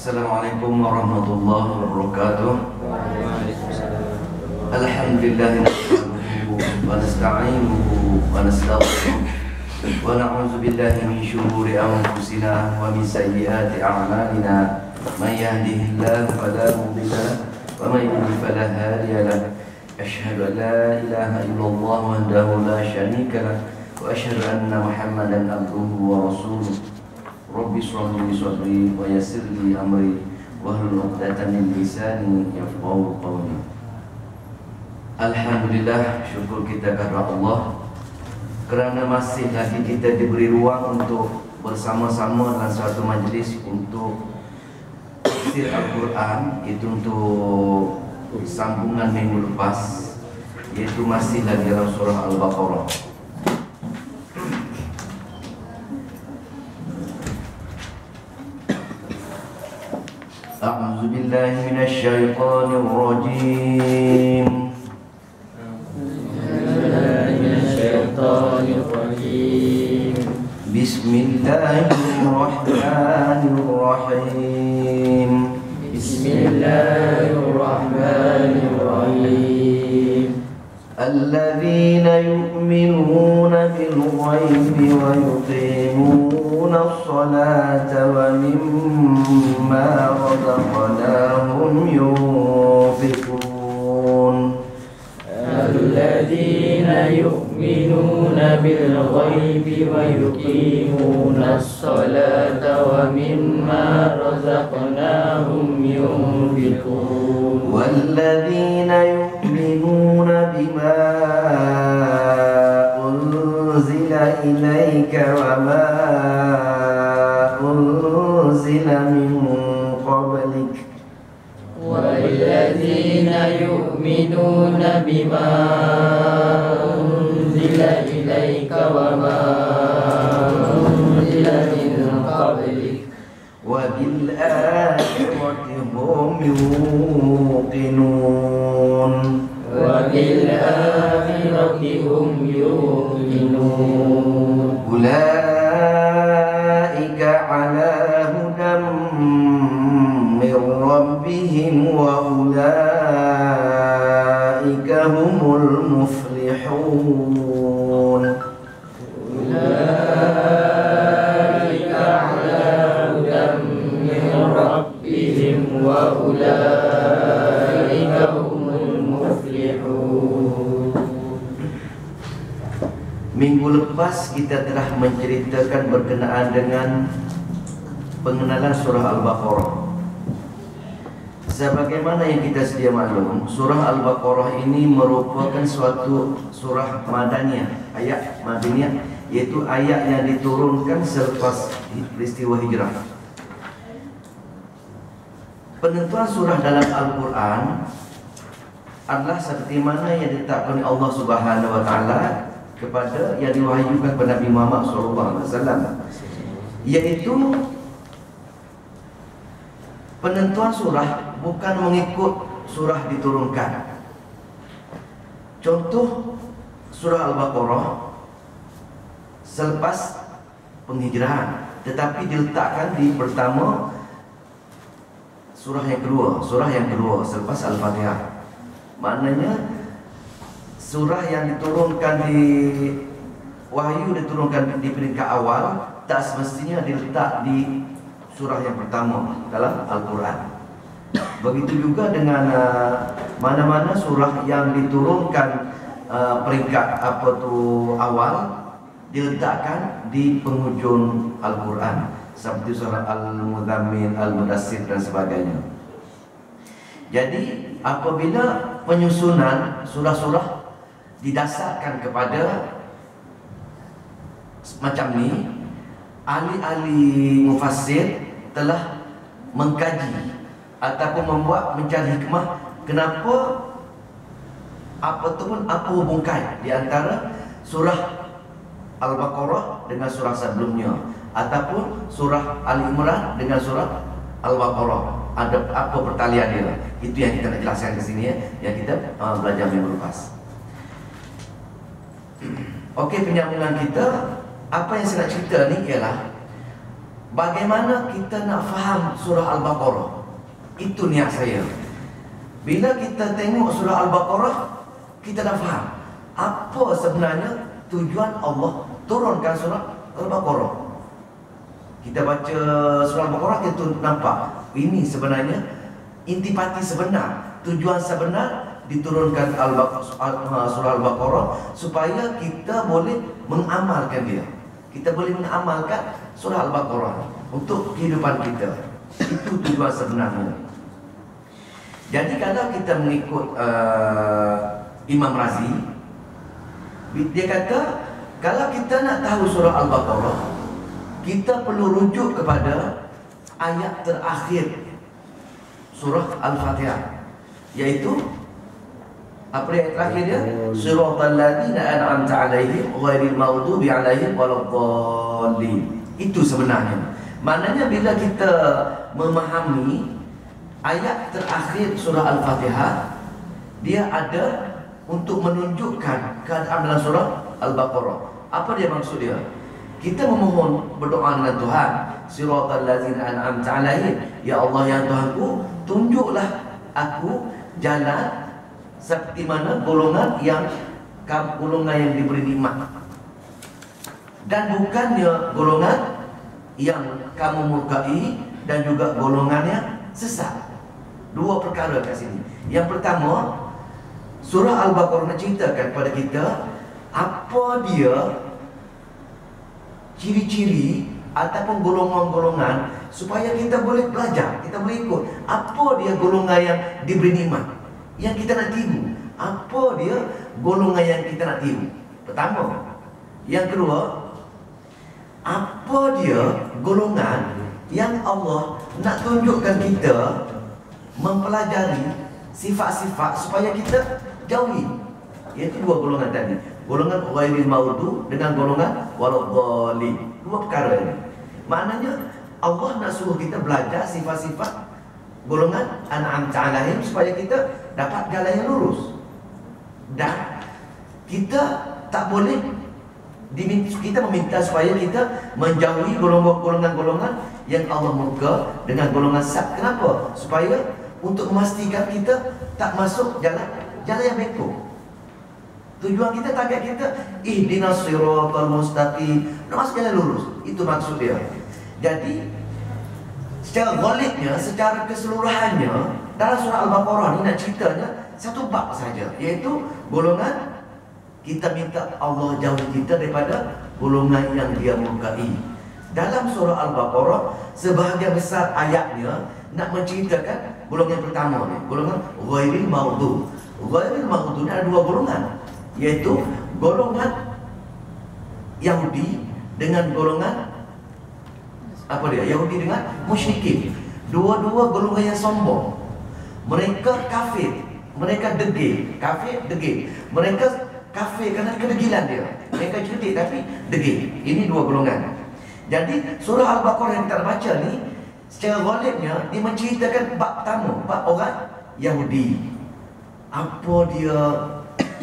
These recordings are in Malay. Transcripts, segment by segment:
Assalamualaikum warahmatullahi wabarakatuh. Alhamdulillah nahmaduhu wa nasta'inuhu wa nastaghfiruh wa na'udzu billahi min shururi anfusina wa min sayyiati a'malina. May yahdihillahu fala mudilla lahu wa may yudlil fala hadiya lahu. Asyhadu an la ilaha illallah wahdahu la syarika lahu wa asyhadu anna Muhammadan abduhu wa rasuluh. Rabbi shrah li sadri wa yassir li amri wahlul 'uqdatam min lisani yafqahu qawli. Alhamdulillah, syukur kita kepada Allah kerana masih lagi kita diberi ruang untuk bersama-sama dalam suatu majlis untuk tafsir Al-Quran, itu untuk sambungan minggu lepas, iaitu masih lagi dalam surah Al-Baqarah. A'udzu billahi minasy syaithanir rajim. Bismillahirrahmanirrahim. Bismillahirrahmanirrahim. Alladzina yu'minuna bil ghaibi wa yuqimuna as-salata wa mimma razaqnahum yunfiqun. Alladzina yu'minuna bil ghaibi wa yuqimuna as-salata wa mimma razaqnahum yunfiqun. Walladzina yu'minuna bima unzila ilayka wa ma unzila min qablik. Walladzina yu'minuna bima unzila ilayka wa ma unzila min qablik. Wa bil akhirati hum yuqinun. Wa bil akhirati hum yuqinun. Ulaika ala hudan min rabbihim wa ulaika humul muflihun. Ulaika ala hudan min rabbihim wa ulaika humul muflihun. Minggu lepas kita telah menceritakan berkenaan dengan pengenalan surah Al-Baqarah. Sebagaimana yang kita sedia maklum, surah Al-Baqarah ini merupakan suatu surah Madaniyah, ayat Madaniyah, yaitu ayat yang diturunkan selepas peristiwa hijrah. Penentuan surah dalam Al-Quran adalah seperti mana yang ditetapkan oleh Allah Subhanahu wa taala kepada yang diwahyukan kepada Nabi Muhammad SAW, yaitu penentuan surah bukan mengikut surah diturunkan. Contoh surah Al-Baqarah selepas penghijrahan, tetapi diletakkan di pertama surah yang kedua selepas Al-Fatihah. Maknanya surah yang diturunkan di wahyu diturunkan di peringkat awal tak semestinya diletak di surah yang pertama dalam Al-Quran. Begitu juga dengan mana-mana surah yang diturunkan peringkat awal diletakkan di penghujung Al-Quran, seperti surah Al-Muzammil, Al-Mudassir dan sebagainya. Jadi apabila penyusunan surah-surah didasarkan kepada macam ni, ahli-ahli mufassir telah mengkaji ataupun mencari hikmah kenapa apa hubungkan di antara surah Al-Baqarah dengan surah sebelumnya, ataupun surah Al-Imran dengan surah Al-Baqarah. Ada apa pertalian dia? Itu yang kita nak jelaskan di sini, yang kita belajar minggu lepas. Okey, penyambungan kita, apa yang saya nak cerita ni ialah bagaimana kita nak faham surah Al-Baqarah. Itu niat saya. Bila kita tengok surah Al-Baqarah, kita dah faham apa sebenarnya tujuan Allah turunkan surah Al-Baqarah. Kita baca surah Al-Baqarah, kita nampak ini sebenarnya intipati sebenar, tujuan sebenar diturunkan surah Al-Baqarah supaya kita boleh mengamalkan dia. Kita boleh mengamalkan surah Al-Baqarah untuk kehidupan kita. Itu tujuan sebenarnya. Jadi kalau kita mengikut Imam Razi, dia kata kalau kita nak tahu surah Al-Baqarah, kita perlu rujuk kepada ayat terakhir surah Al-Fatihah, iaitu apa ayat terakhir dia? Siratal ladzina an'amta 'alaihim ghairil maghdubi 'alaihim waladdallin. Itu sebenarnya. Maknanya bila kita memahami ayat terakhir surah Al-Fatihah, dia ada untuk menunjukkan keadaan dalam surah Al-Baqarah. Apa dia maksud dia? Kita memohon, berdoa dengan Tuhan, siratal ladzina an'amta 'alaihim, ya Allah yang Tuhanku, tunjuklah aku jalan seperti mana golongan yang diberi nikmat, dan bukannya golongan yang kamu murkai dan juga golongan yang sesat. Dua perkara kat sini. Yang pertama, surah Al-Baqarah menceritakan kepada kita apa dia ciri-ciri ataupun golongan-golongan supaya kita boleh belajar, kita boleh ikut apa dia golongan yang diberi nikmat, yang kita nak tiru. Apa dia golongan yang kita nak tiru? Pertama. Yang kedua, apa dia golongan yang Allah nak tunjukkan kita mempelajari sifat-sifat supaya kita jauhi. Iaitu dua golongan tadi, golongan ghairil maghdubi dengan golongan waladdallin. Dua perkara ini. Maknanya Allah nak suruh kita belajar sifat-sifat golongan an'amta 'alaihim supaya kita dapat jalan yang lurus. Dan kita tak boleh kita meminta supaya kita menjauhi golongan-golongan yang Allah murka dengan golongan sesat. Kenapa? Supaya untuk memastikan kita tak masuk jalan yang bengkok. Tujuan kita, target kita, ihdinas siratal mustaqim, nak masuk jalan lurus. Itu maksud dia. Jadi secara ghalibnya, secara keseluruhannya, dalam surah Al-Baqarah ni nak ceritanya satu bab saja, iaitu golongan kita minta Allah jauhi kita daripada golongan yang dia murkai. Dalam surah Al-Baqarah, sebahagian besar ayatnya nak menceritakan golongan pertama ni, golongan ghairil maghdubi. Ghairil maghdubi ada dua golongan, iaitu golongan Yahudi dengan golongan Yahudi dengan musyrikin. Dua-dua golongan yang sombong. Mereka kafir, mereka degil. Kafir, degil. Mereka kafir kerana kedegilan dia. Mereka cerdik tapi degil. Ini dua golongan. Jadi surah Al-Baqarah yang kita baca ni, secara ghalibnya dia menceritakan bab pertama, bab orang Yahudi. Apa dia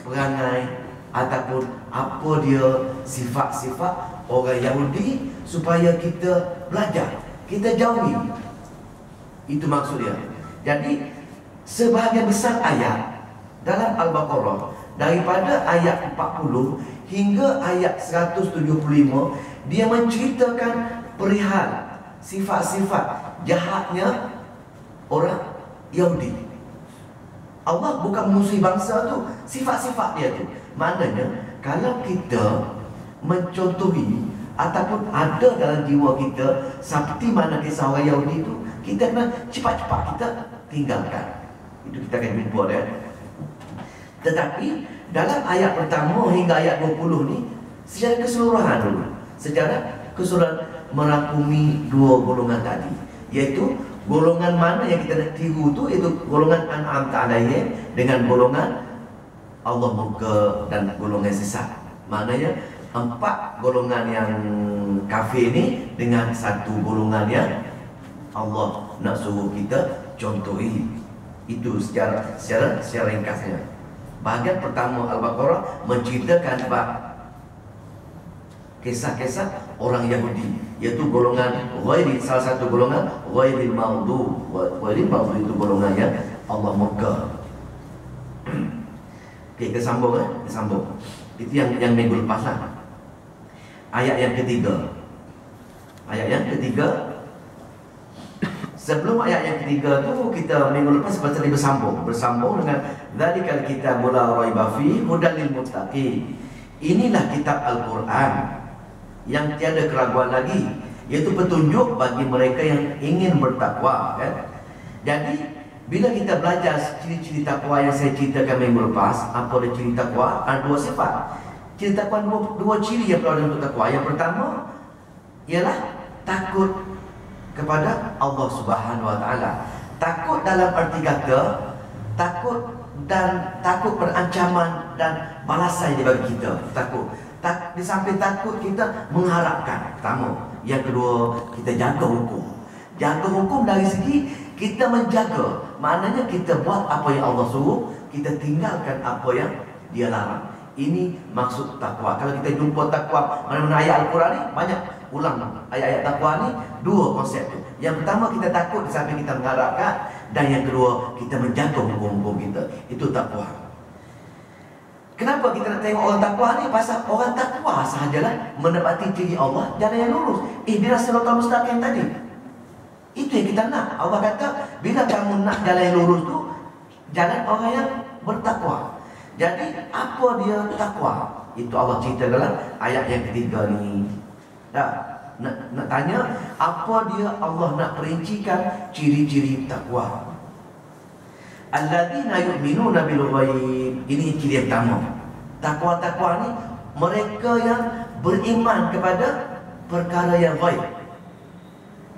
perangai ataupun apa dia sifat-sifat orang Yahudi supaya kita belajar, kita jauhi. Itu maksud dia. Jadi sebahagian besar ayat dalam Al-Baqarah, daripada ayat 40 hingga ayat 175, dia menceritakan perihal sifat-sifat jahatnya orang Yahudi. Allah bukan memusuhi bangsa tu, sifat-sifat dia tu. Maknanya kalau kita mencontohi ataupun ada dalam jiwa kita seperti mana kisah orang Yahudi itu, kita kena cepat-cepat kita tinggalkan. Itu kita akan jumpa dia. Tetapi dalam ayat pertama hingga ayat 20 ni, secara keseluruhan dulu, secara keseluruhan merangkumi dua golongan tadi, iaitu golongan mana yang kita nak tiru tu, iaitu golongan an'amta 'alaihim dengan golongan Allah murka dan golongan sesat. Maknanya empat golongan yang kafir ni dengan satu golongan yang Allah nak suruh kita contohi. Itu secara ringkasnya. Bahagian pertama Al-Baqarah menceritakan bab kisah-kisah orang Yahudi, yaitu golongan ghairi, salah satu golongan ghairil maghdu. Ghairil maghdu itu golongan yang Allah murka. Okey, kita sambung kita sambung. Itu yang minggu lepas lah. Ayat yang ketiga. Ayat yang ketiga. Sebelum ayat yang ketiga tu, kita minggu lepas pasal bersambung dengan dzalikal kitabul la raiba fi hudal lil muttaqin. Inilah kitab Al-Quran yang tiada keraguan lagi, iaitu petunjuk bagi mereka yang ingin bertakwa, kan? Jadi bila kita belajar ciri-ciri takwa yang saya ceritakan minggu lepas, apa dia ciri takwa? Ada dua sifat. Ciri takwa dua ciri yang perlu untuk takwa. Yang pertama ialah takut kepada Allah Subhanahu Wa Taala. Takut dalam arti kata takut dan takut berancaman dan balasan dia bagi kita. Takut. Di samping takut, kita mengharapkan. Pertama. Yang kedua, kita jaga hukum. Jaga hukum dari segi kita menjaga. Maknanya kita buat apa yang Allah suruh, kita tinggalkan apa yang Dia larang. Ini maksud takwa. Kalau kita jumpa takwa mana-mana ayat Al-Quran ni, banyak ulang ayat-ayat takwa ni, dua konsep tu. Yang pertama, kita takut di samping kita mengharapkan, dan yang kedua, kita menjaga hukum-hukum kita. Itu takwa. Kenapa kita nak tengok orang takwa ni? Pasal orang takwa sahajalah menepati ciri Allah, jalan yang lurus. Ihdinas siratal mustaqim tadi. Itu yang kita nak. Allah kata, bila kamu nak jalan yang lurus tu, jalan orang yang bertakwa. Jadi apa dia takwa? Itu Allah cerita dalam ayat yang ketiga ni. Nak tanya, apa dia Allah nak perincikan ciri-ciri takwa? Alladzina yu'minuna bil ghaib. Ini ciri yang pertama. Takwa ni mereka yang beriman kepada perkara yang ghaib.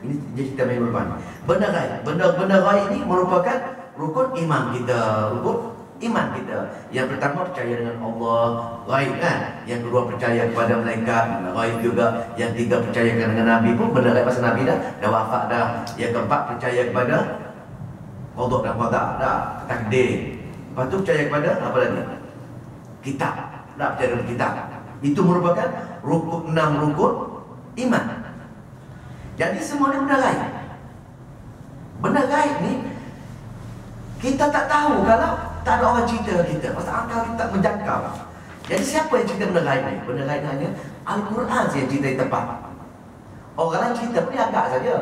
Ini cerita minggu depan. Benda ghaib. Benda ghaib ini merupakan rukun iman kita. Rukun iman kita. Yang pertama, percaya dengan Allah, ghaib kan. Yang kedua, percaya kepada malaikat, ghaib juga. Yang tiga, percaya dengan Nabi pun benda ghaib, pasal Nabi dah wafat dah. Yang keempat, percaya kepada qada dan qada, dah takdir. Lepas tu percaya kepada apa lagi? Kitab. Dah percaya kepada kitab. Itu merupakan rukun 6 rukun iman. Jadi semua ni benda ghaib. Benda ghaib ni kita tak tahu kalau tak ada orang cerita kita. Pasal akal kita tak menjangkau. Jadi siapa yang cerita benda ghaib ni? Benda ghaib hanya Al-Quran saja yang cerita yang tepat. Orang lain cerita pun dia agak saja.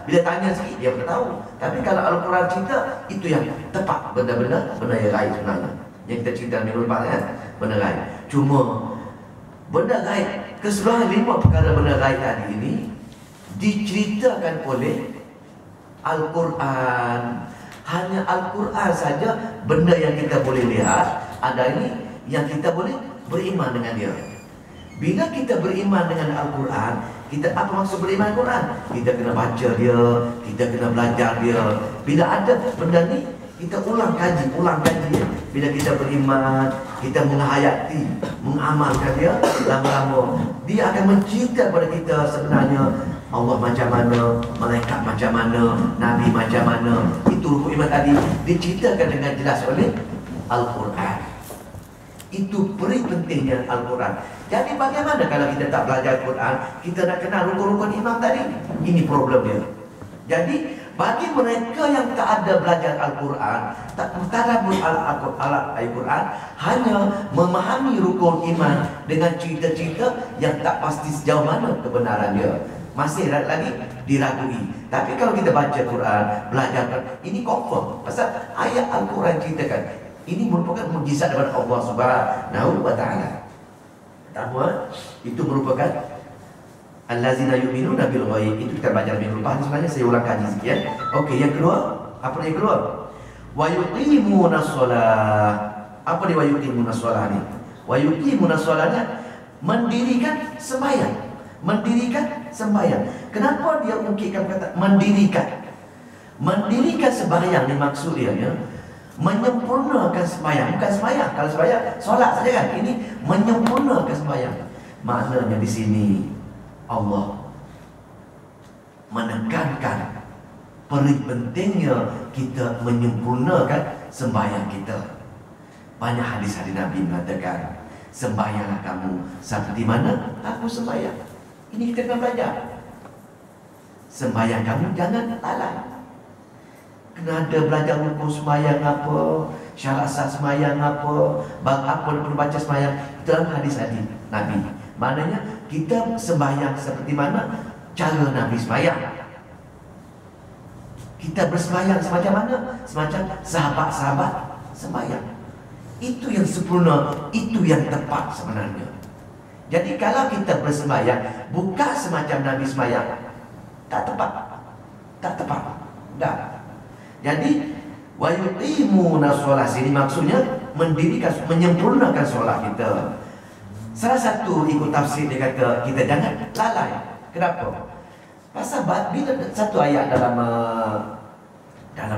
Bila tanya sikit dia pun tahu. Tapi kalau Al-Quran cerita, itu yang tepat. Benda-benda yang ghaib sebenarnya. Yang kita cerita minggu lepas kan, benda ghaib. Cuma benda ghaib, keseluruhan 5 perkara benda ghaib tadi ini diceritakan oleh Al-Quran. Hanya Al-Quran saja benda yang kita boleh lihat. Ada ini yang kita boleh beriman dengan dia. Bila kita beriman dengan Al-Quran, kita apa maksud beriman Al-Quran? Kita kena baca dia, kita kena belajar dia. Bila ada benda ni, kita ulang kaji dia. Bila kita beriman, kita menghayati, mengamalkan dia, lama-lama dia akan mencerita kepada kita sebenarnya Allah macam mana, malaikat macam mana, Nabi macam mana. Itu rukun iman tadi diceritakan dengan jelas oleh Al-Quran. Itu peri pentingnya Al-Quran. Jadi bagaimana kalau kita tak belajar Al-Quran, kita nak kenal rukun-rukun iman tadi? Ini problemnya. Jadi bagi mereka yang tak ada belajar Al-Quran, tak mentadabbur Al-Quran, hanya memahami rukun iman dengan cerita-cerita yang tak pasti sejauh mana kebenaran dia, masih lagi diragui. Tapi kalau kita baca Quran, belajar, ini confirm. Pasal ayat Al-Quran ceritakan, ini merupakan mukjizat daripada Allah Subhanahu Wa Taala. Pertama, itu merupakan allazina yu'minuna bil ghaib. Itu kita belajar minggu lepas. Sebenarnya saya ulang kaji sikit ya. Okey, yang kedua, apa yang kedua? Wa yuqimunas shalah. Apa dia wa yuqimunas shalah ni? Wa yuqimunas shalah mendirikan sembahyang. Mendirikan sembahyang. Kenapa dia ungkitkan kata mendirikan? Mendirikan sembahyang ni maksud dia menyempurnakan sembahyang. Bukan sembahyang. Kalau sembahyang, solat saja kan. Ini menyempurnakan sembahyang. Maknanya di sini Allah menekankan peri pentingnya kita menyempurnakan sembahyang kita. Banyak hadis-hadis Nabi mengatakan, sembahyanglah kamu seperti mana aku sembahyang. Ini kita kena belajar. Sembahyang kamu jangan lalai. Kena ada belajar hukum sembahyang apa, syarat sah sembahyang apa, apa perlu baca sembahyang. Itu dalam hadis-hadis Nabi. Maknanya kita sembahyang seperti mana cara Nabi sembahyang. Kita bersembahyang semacam mana? Semacam sahabat-sahabat sembahyang. Itu yang sempurna, itu yang tepat sebenarnya. Jadi kalau kita bersembahyang bukan semacam Nabi sembahyang, tak tepat. Tak tepat. Tak. Jadi wa yuqimuna shalah, sini maksudnya mendirikan, menyempurnakan solat kita. Salah satu ikut tafsir dia kata kita jangan lalai. Kenapa? Pasal bila satu ayat dalam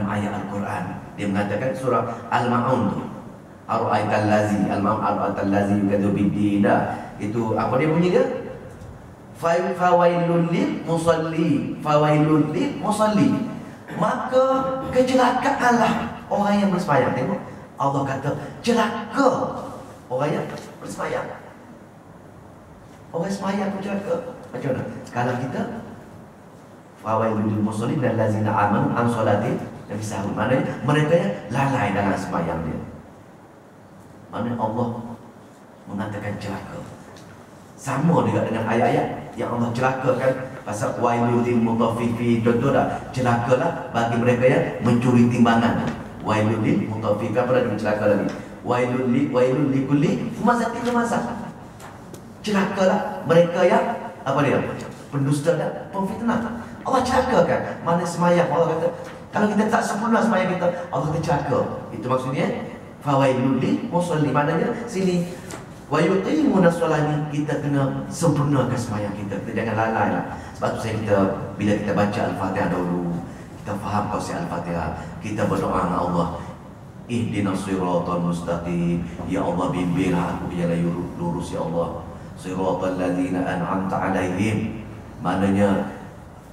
ayat Al-Quran dia mengatakan surah Al-Ma'un tu, Ara'aital lazi, Al-Ma'un ara'aital lazi yukadzu bid-din. Itu apa dia bunyi dia? Fawailul lil musalli, fawailul lil musalli. Maka kecelakaanlah orang yang bersembahyang. Tengok, Allah kata celaka orang yang bersembahyang. Orang sembahyang pun celaka. Macam mana? Kalau kita fawailul lil musallin allazina amanu an salati Nabi sahur, maknanya mereka yang lalai dalam sembahyang dia. Maknanya Allah mengatakan celaka. Sama juga dengan ayat-ayat yang Allah celakakan pasal wailul lil mutaffifin. Contoh dah, celakalah bagi mereka yang mencuri timbangan. Wailul lil mutaffifin, apa lagi celaka lagi? Wailul likulli humazatin lumazah. Celakalah mereka yang apa dia? Pendusta dan pemfitnah. Allah celakakan. Mana semayang Allah kata kalau kita tak sempurna semayang kita, Allah kata celaka. Itu maksudnya fawailul lil musalli. Maknanya sini wa yuqimuna shalah, kita kena sempurnakan sembahyang kita. Kita jangan lalai lah. Sebab tu kita bila kita baca Al-Fatihah dahulu, kita faham konsep Al-Fatihah, kita berdoa dengan Allah, ihdinas siratal mustaqim, ya Allah bimbinglah aku jalan lurus ya Allah, siratal ladzina an'amta alaihim. Maknanya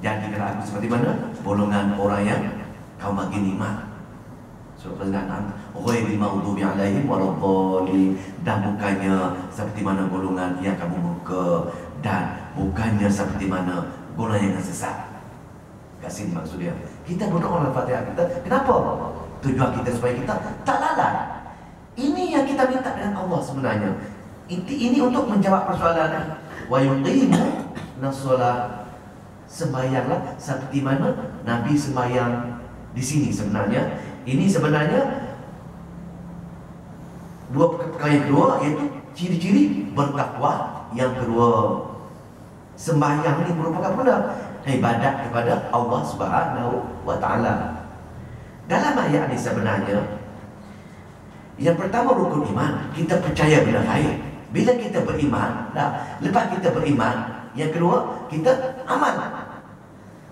jadikan aku seperti mana golongan orang yang kau bagi nikmat. Surah Al-An'am, ghairil maghdubi alaihim waladdallin, dan bukannya seperti mana golongan yang kamu murka, dan bukannya seperti mana golongan yang sesat. Kat sini maksud dia. Kita berdoa Al-Fatihah kita. Kenapa? Tujuan kita supaya kita tak lalai. Ini yang kita minta dengan Allah sebenarnya. Ini untuk menjawab persoalan wa yuqimuna shalah. Sembayanglah seperti mana Nabi sembayang di sini sebenarnya. Ini sebenarnya dua perkara yang kedua, iaitu ciri-ciri bertakwa. Yang kedua, sembahyang ini merupakan benda ibadat kepada Allah Subhanahu wa taala. Dalam ayat ini sebenarnya yang pertama rukun iman, kita percaya benda gaib. Bila kita beriman, lepas kita beriman, yang kedua kita amal.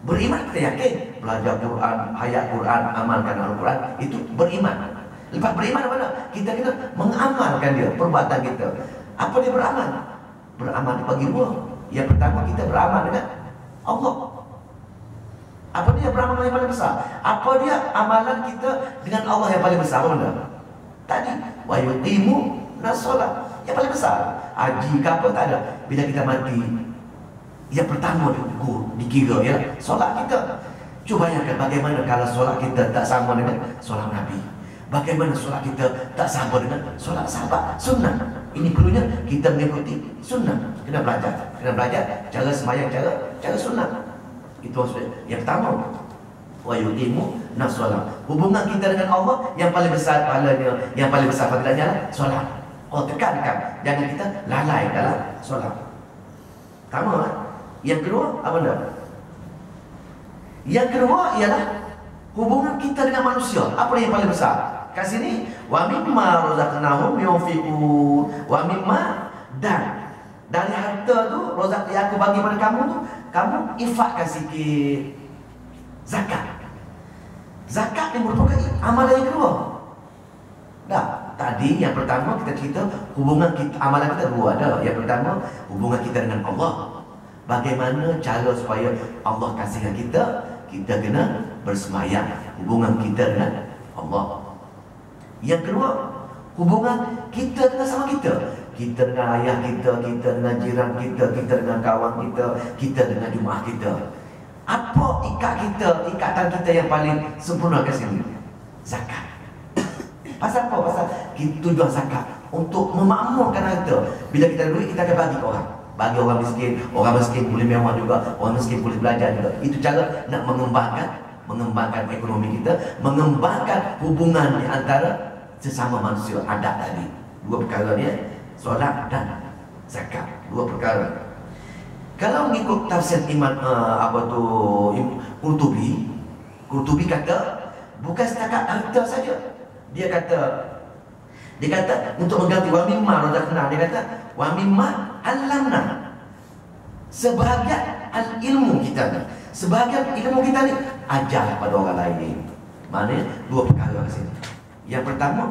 Beriman kita yakin, belajar Quran, ayat Quran, amalkan Al-Quran, itu beriman. Lepas beriman apa nak? Kita kena mengamalkan dia, perbuatan kita. Apa dia beramal? Beramal dibagi dua. Yang pertama kita beramal dengan Allah. Apa dia beramal yang paling besar? Apa dia amalan kita dengan Allah yang paling besar? Apa benda? Tadi wa yuqimuna shalah, yang paling besar. Haji ke apa tak ada. Bila kita mati, yang pertama dikira ya solat kita. Cuba bayangkan bagaimana kalau solat kita tak sama dengan solat Nabi. Bagaimana solat kita tak sama dengan solat sahabat sunnah. Ini perlunya kita mengikuti sunnah. Kena belajar cara sembahyang, cara sunnah. Itu maksudnya. Yang pertama wa yuqimuna shalah. Hubungan kita dengan Allah yang paling besar pahalanya, yang paling besar fadilahnya adalah solat. Oh, tekankan jangan kita lalai dalam solat. Pertama. Yang kedua apa benda? Yang kedua ialah hubungan kita dengan manusia. Apa yang paling besar? Kat sini wa mimma razaqnahum yunfiqun. Wa mimma, dan dari harta tu rozak yang aku bagi pada kamu tu, kamu infakkan sikit. Zakat. Zakat yang merupakan amalan yang kedua. Tadi yang pertama kita cerita hubungan kita, amalan kita dua ada. Yang pertama hubungan kita dengan Allah. Bagaimana cara supaya Allah kasihkan kita? Kita kena bersemayang, hubungan kita dengan Allah. Yang kedua, hubungan kita dengan sama kita. kita dengan ayah kita, kita dengan jiran kita, kita dengan kawan kita, kita dengan jemaah kita. Apa ikatan kita yang paling sempurna ke sini? Zakat. Pasal apa? Pasal tujuan zakat untuk memakmurkan harta. Bila kita ada duit, kita akan bagi ke orang. Bagi orang miskin boleh mewah juga, orang miskin boleh belajar juga. Itu cara nak mengembangkan ekonomi kita, mengembangkan hubungan di antara sesama manusia. Adat tadi dua perkara ni, solat dan zakat, dua perkara. Kalau mengikut tafsir Qurtubi kata bukan setakat harta saja. Dia kata untuk mengganti wa mimma razaqna, dia kata wa mimma 'allamna. Sebahagian ilmu kita ni, sebahagian ilmu kita ni ajar pada orang lain. Maknanya dua perkara di sini. Yang pertama,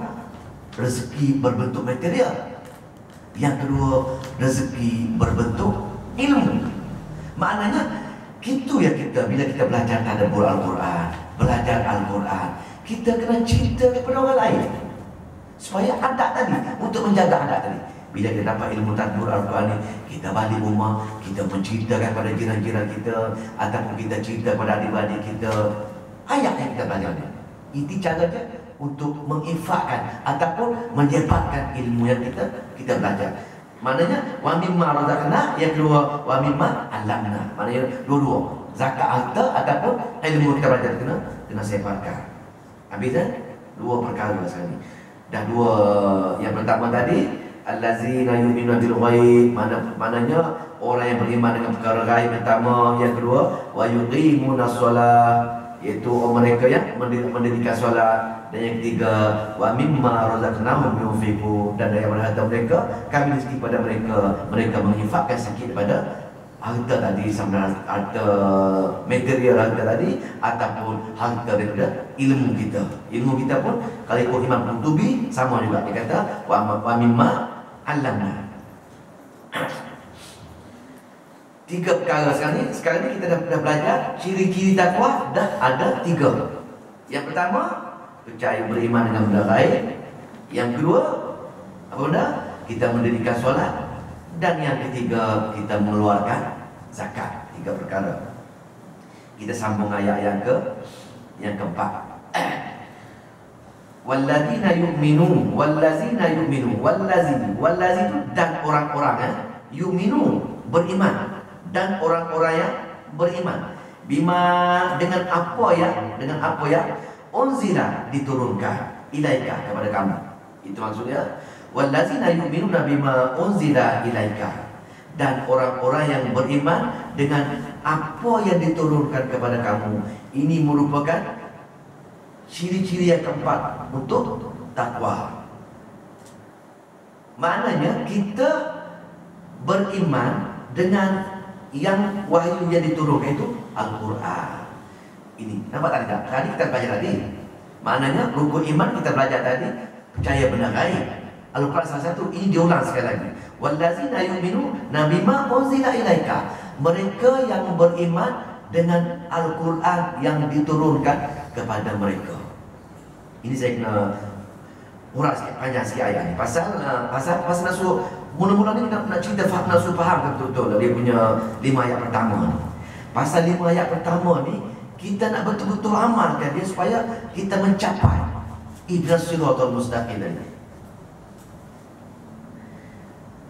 rezeki berbentuk material. Yang kedua, rezeki berbentuk ilmu. Maknanya itu ya kita, bila kita belajar tadabbur Al-Quran, belajar Al-Quran, kita kena cerita kepada orang lain supaya adat tadi, untuk menjaga adat tadi. Bila kita dapat ilmu tadabbur Al-Quran ni, kita balik rumah, kita menceritakan pada jiran-jiran kita, ataupun kita cerita pada adik-adik kita ayat yang kita belajar ni. Itu caranya untuk menginfakkan ataupun menyebarkan ilmu yang kita belajar. Maknanya wa mimma razaqna, yang kedua wa mimma 'allamna. Maknanya dua-dua, zakat harta ataupun ilmu kita belajar kena sebarkan. Habis dah dua perkara sekali. Dah dua, yang pertama tadi allazina yu'minuna bil ghaib, maknanya orang yang beriman dengan perkara gaib pertama. Yang kedua wa yuqimuna shalah, iaitu mereka yang mendirikan solat. Dan yang ketiga wa mimma razaqnahum yunfiqun, dan dari harta mereka kami rezeki pada mereka menginfakkan sedikit daripada harta tadi, sama harta material harta tadi ataupun harta daripada ilmu kita. Ilmu kita pun kalau ikut Imam Qurtubi sama juga, dia kata wa mimma 'allamna. Tiga perkara sekarang ni kita dah belajar ciri-ciri takwa, dah ada tiga. Yang pertama, percaya beriman dengan benda gaib. Yang kedua, apa benda? Kita mendirikan solat. Dan yang ketiga, kita mengeluarkan zakat. Tiga perkara. Kita sambung ayat yang keempat. Wallazina yu'minun, wallazina yu'minun, wallazi itu dan orang-orang yu'minun, beriman, dan orang-orang yang beriman bima, dengan apa yang unzila, diturunkan, ilaika, kepada kamu. Itu maksudnya wallazina yu'minuna bima unzila ilaika, dan orang-orang yang beriman dengan apa yang diturunkan kepada kamu. Ini merupakan ciri-ciri yang keempat untuk takwa. Maknanya kita beriman dengan yang wahyu yang diturunkan, itu Al-Quran. Ini nampak tak? Tadi kita belajar tadi. Maknanya rukun iman kita belajar tadi, percaya benda gaib. Al-Quran salah satu, ini diulang sekali lagi. Wallazina yu'minuna bima unzila ilaika, mereka yang beriman dengan Al-Quran yang diturunkan kepada mereka. Ini saya kena uras sikit, panjang sikit ayat ni. Pasal nasuh, mula-mula ni nak cerita nasuh faham betul-betul dia punya 5 ayat pertama ni. Pasal 5 ayat pertama ni, kita nak betul-betul amalkan dia supaya kita mencapai ihdinas siratal mustaqim tadi.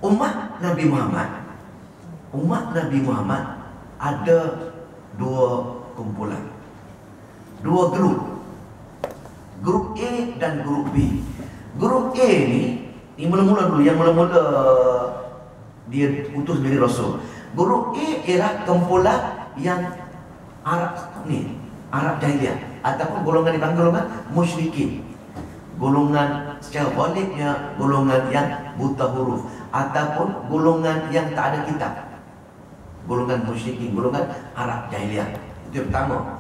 Umat Nabi Muhammad ada dua kumpulan, dua grup. Grup A dan grup B. Grup A ni mula-mula dulu, yang mula-mula dia utus menjadi Rasul. Grup A ialah kumpulan yang Arab Jahiliyah, ataupun golongan dipanggil golongan musyrikin. Golongan secara baliknya, golongan yang buta huruf, ataupun golongan yang tak ada kitab. Golongan musyrikin, golongan Arab Jahiliyah. Itu yang pertama.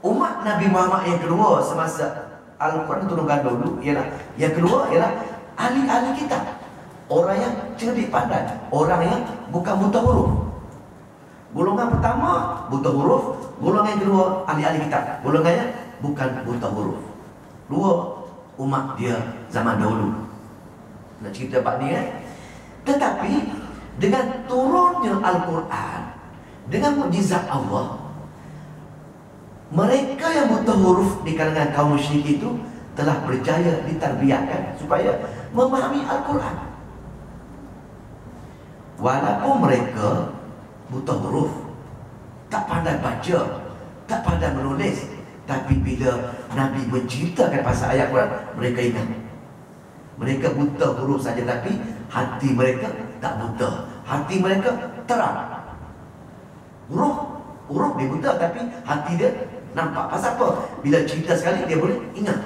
Umat Nabi Muhammad yang kedua semasa Al-Quran turunkan dulu ialah, yang kedua ialah ahli-ahli kitab. Orang yang cerdik pandai, orang yang bukan buta huruf. Golongan pertama buta huruf, golongan yang kedua ahli-ahli kitab. Golongannya bukan buta huruf. Dua umat dia zaman dahulu. Nak cerita bab ni Tetapi dengan turunnya Al-Quran, dengan mukjizat Allah, mereka yang buta huruf di kalangan kaum musyrik itu telah berjaya ditarbiahkan supaya memahami Al-Quran. Walaupun mereka buta huruf, tak pandai baca, tak pandai menulis, tapi bila Nabi menceritakan pasal ayat Quran, mereka ingat. Mereka buta huruf saja, tapi hati mereka tak buta. Hati mereka terang. Huruf dia buta, tapi hati dia nampak. Pasal apa? Bila cerita sekali, dia boleh ingat,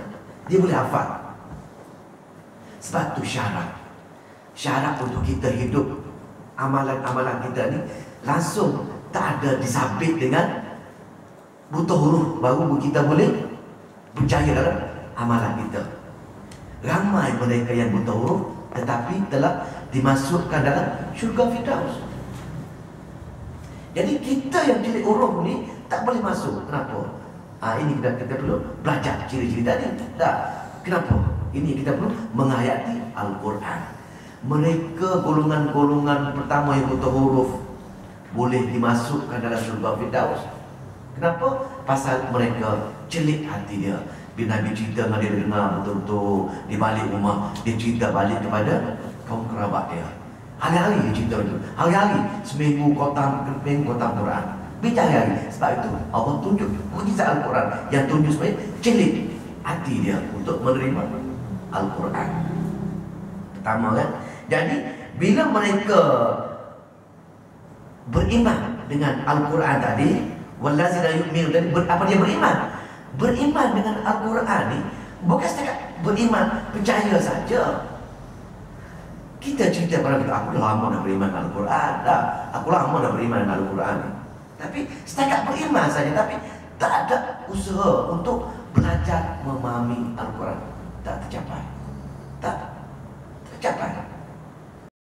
dia boleh hafal. Sebab tu syarat untuk kita hidup, amalan-amalan kita ni langsung tak ada disabit dengan buta huruf, baru kita boleh berjaya dalam amalan kita. Ramai mereka yang buta huruf tetapi telah dimasukkan dalam syurga Firdaus. Jadi kita yang cilik huruf ni tak boleh masuk. Kenapa? Ini kita perlu belajar ciri-ciri tadi. Kenapa? Ini kita perlu menghayati Al-Quran. Mereka golongan-golongan pertama yang buta huruf boleh dimasukkan dalam syurga Firdaus. Kenapa? Pasal mereka celik hati dia. Bila Nabi cerita dengan dia dengar betul-betul, di balik rumah dia cerita balik kepada kaum kerabat dia. Hari-hari dia cerita itu. Hari-hari, seminggu kotam Quran. Bincang hari. Sebab itu Allah tunjuk mukjizat Al-Quran yang tunjuk supaya celik hati dia untuk menerima Al-Quran. Pertama kan. Jadi bila mereka beriman dengan Al-Quran tadi, wallazina yu'minu tadi, apa dia beriman? Beriman dengan Al-Quran ni bukan setakat beriman, percaya saja. Kita cerita pada kita, aku dah lama dah beriman dengan Al-Quran, aku lama dah beriman dengan Al-Quran ni. Tapi setakat beriman saja, tapi tak ada usaha untuk belajar memahami Al-Quran. Tak tercapai. Tak tercapai.